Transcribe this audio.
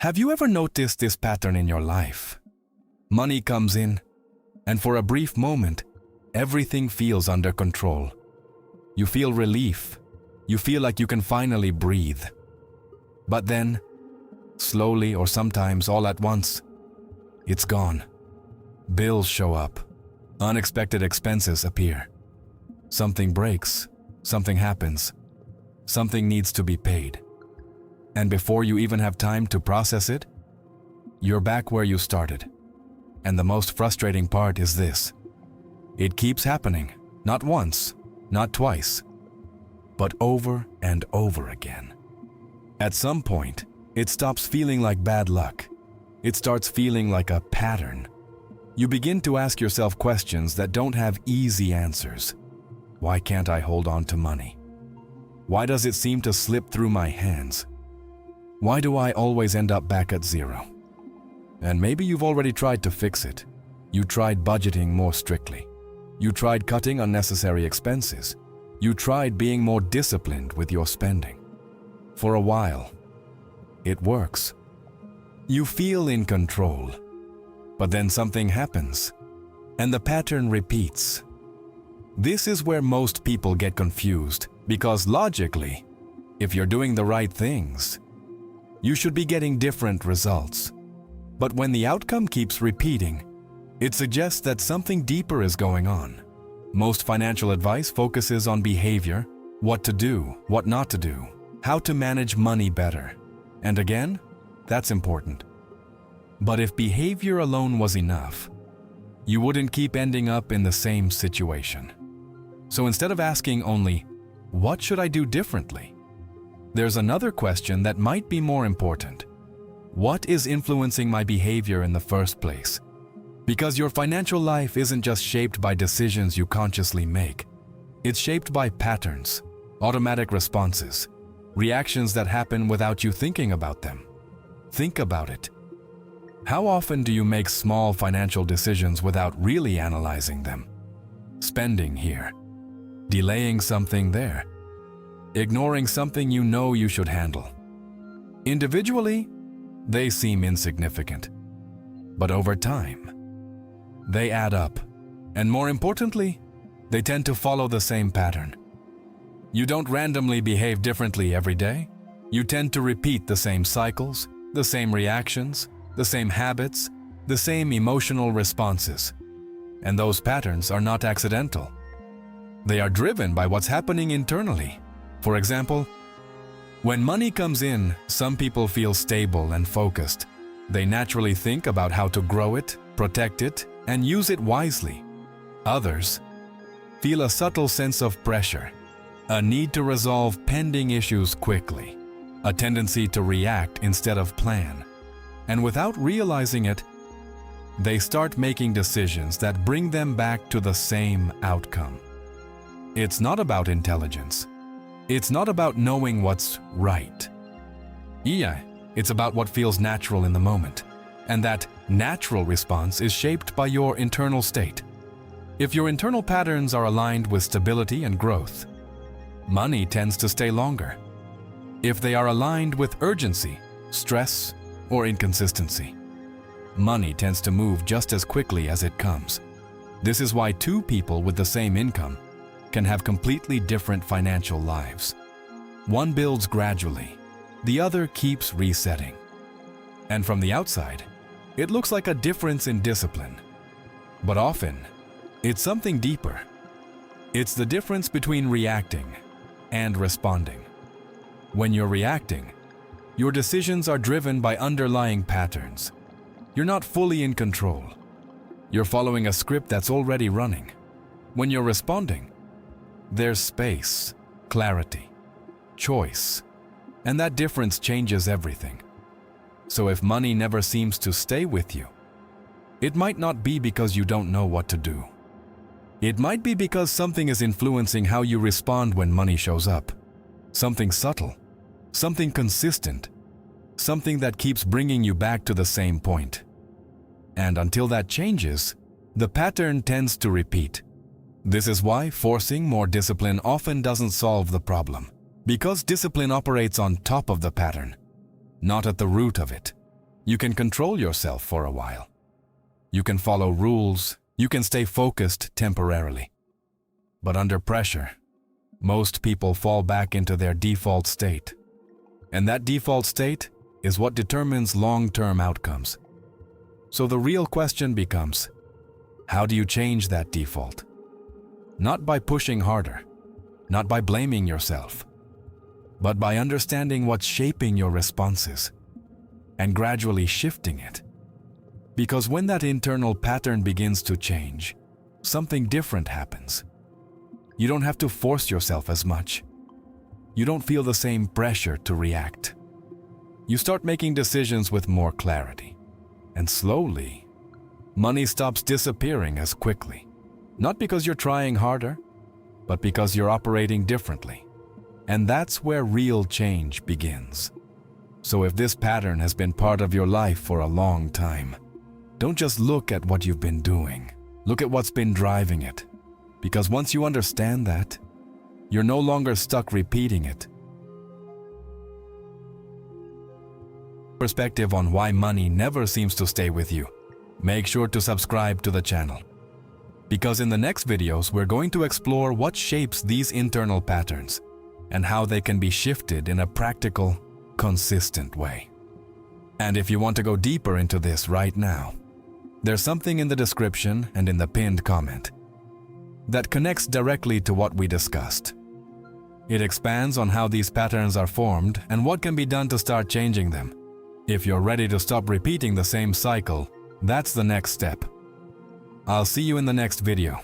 Have you ever noticed this pattern in your life? Money comes in, and for a brief moment, everything feels under control. You feel relief. You feel like you can finally breathe. But then, slowly or sometimes all at once, it's gone. Bills show up. Unexpected expenses appear. Something breaks. Something happens. Something needs to be paid. And before you even have time to process it, you're back where you started. And the most frustrating part is this. It keeps happening, not once, not twice, but over and over again. At some point, it stops feeling like bad luck. It starts feeling like a pattern. You begin to ask yourself questions that don't have easy answers. Why can't I hold on to money? Why does it seem to slip through my hands? Why do I always end up back at zero? And maybe you've already tried to fix it. You tried budgeting more strictly. You tried cutting unnecessary expenses. You tried being more disciplined with your spending. For a while, it works. You feel in control. But then something happens, and the pattern repeats. This is where most people get confused, because logically, if you're doing the right things, you should be getting different results. But when the outcome keeps repeating, it suggests that something deeper is going on. Most financial advice focuses on behavior, what to do, what not to do, how to manage money better. And again, that's important. But if behavior alone was enough, you wouldn't keep ending up in the same situation. So instead of asking only, what should I do differently? There's another question that might be more important. What is influencing my behavior in the first place? Because your financial life isn't just shaped by decisions you consciously make. It's shaped by patterns, automatic responses, reactions that happen without you thinking about them. Think about it. How often do you make small financial decisions without really analyzing them? Spending here, delaying something there, ignoring something you know you should handle. Individually, they seem insignificant. But over time, they add up. And more importantly, they tend to follow the same pattern. You don't randomly behave differently every day. You tend to repeat the same cycles, the same reactions, the same habits, the same emotional responses. And those patterns are not accidental. They are driven by what's happening internally. For example, when money comes in, some people feel stable and focused. They naturally think about how to grow it, protect it, and use it wisely. Others feel a subtle sense of pressure, a need to resolve pending issues quickly, a tendency to react instead of plan. And without realizing it, they start making decisions that bring them back to the same outcome. It's not about intelligence. It's not about knowing what's right. Yeah, it's about what feels natural in the moment. And that natural response is shaped by your internal state. If your internal patterns are aligned with stability and growth, money tends to stay longer. If they are aligned with urgency, stress, or inconsistency, money tends to move just as quickly as it comes. This is why two people with the same income can have completely different financial lives. One builds gradually, the other keeps resetting. And from the outside, it looks like a difference in discipline. But often, it's something deeper. It's the difference between reacting and responding. When you're reacting, your decisions are driven by underlying patterns. You're not fully in control. You're following a script that's already running. When you're responding, there's space, clarity, choice, and that difference changes everything. So if money never seems to stay with you, it might not be because you don't know what to do. It might be because something is influencing how you respond when money shows up. Something subtle, something consistent, something that keeps bringing you back to the same point. And until that changes, the pattern tends to repeat. This is why forcing more discipline often doesn't solve the problem, because discipline operates on top of the pattern, not at the root of it. You can control yourself for a while. You can follow rules. You can stay focused temporarily. But under pressure, most people fall back into their default state. And that default state is what determines long-term outcomes. So the real question becomes, how do you change that default? Not by pushing harder, not by blaming yourself, but by understanding what's shaping your responses and gradually shifting it. Because when that internal pattern begins to change, something different happens. You don't have to force yourself as much. You don't feel the same pressure to react. You start making decisions with more clarity. And slowly, money stops disappearing as quickly. Not because you're trying harder, but because you're operating differently. And that's where real change begins. So if this pattern has been part of your life for a long time, don't just look at what you've been doing. Look at what's been driving it. Because once you understand that, you're no longer stuck repeating it. Perspective on why money never seems to stay with you. Make sure to subscribe to the channel. Because in the next videos, we're going to explore what shapes these internal patterns and how they can be shifted in a practical, consistent way. And if you want to go deeper into this right now, there's something in the description and in the pinned comment that connects directly to what we discussed. It expands on how these patterns are formed and what can be done to start changing them. If you're ready to stop repeating the same cycle, that's the next step. I'll see you in the next video.